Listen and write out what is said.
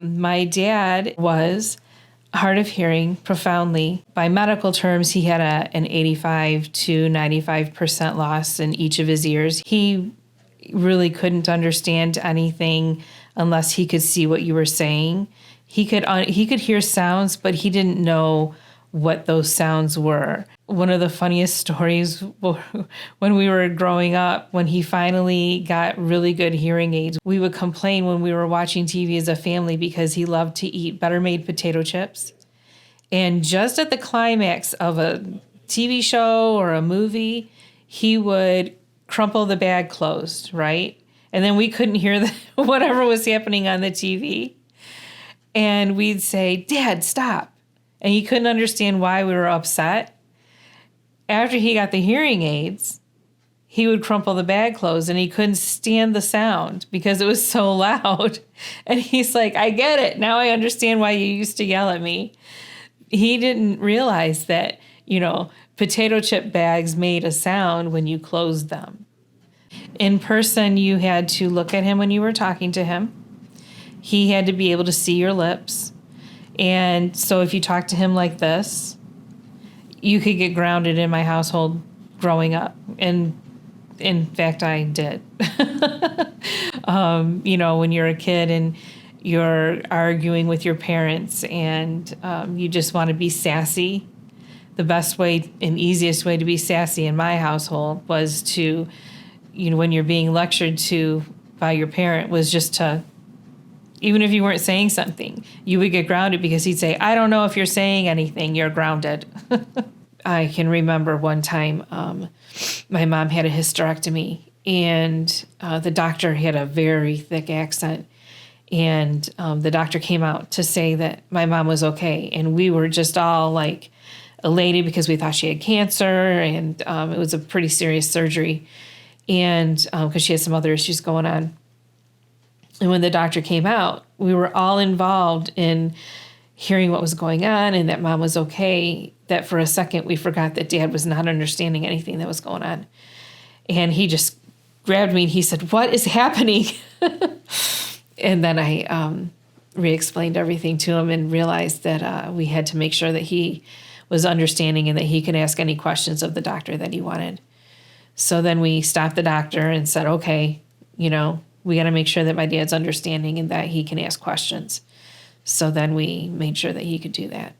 My dad was hard of hearing profoundly. By medical terms, he had an 85 to 95% loss in each of his ears. He really couldn't understand anything unless he could see what you were saying. He could hear sounds, but he didn't know what those sounds were. One of the funniest stories when we were growing up, when he finally got really good hearing aids, we would complain when we were watching TV as a family because he loved to eat Better Made potato chips. And just at the climax of a TV show or a movie, he would crumple the bag closed, right? And then we couldn't hear whatever was happening on the TV. And we'd say, "Dad, stop." And he couldn't understand why we were upset. After he got the hearing aids, he would crumple the bag closed and he couldn't stand the sound because it was so loud. And he's like, "I get it. Now I understand why you used to yell at me." He didn't realize that, potato chip bags made a sound when you closed them. In person, you had to look at him when you were talking to him. He had to be able to see your lips. And so if you talk to him like this, you could get grounded in my household growing up. And in fact, I did. When you're a kid and you're arguing with your parents and you just want to be sassy, the best way and easiest way to be sassy in my household was to, when you're being lectured to by your parent, was just to, even if you weren't saying something, you would get grounded because he'd say, "I don't know if you're saying anything, you're grounded." I can remember one time my mom had a hysterectomy and the doctor had a very thick accent. And the doctor came out to say that my mom was okay. And we were just all like elated because we thought she had cancer and it was a pretty serious surgery. And because she had some other issues going on. And when the doctor came out, we were all involved in hearing what was going on and that mom was okay, that for a second we forgot that dad was not understanding anything that was going on. And he just grabbed me and he said, "What is happening?" And then I re-explained everything to him and realized that we had to make sure that he was understanding and that he could ask any questions of the doctor that he wanted. So then we stopped the doctor and said, "Okay, we got to make sure that my dad's understanding and that he can ask questions." So then we made sure that he could do that.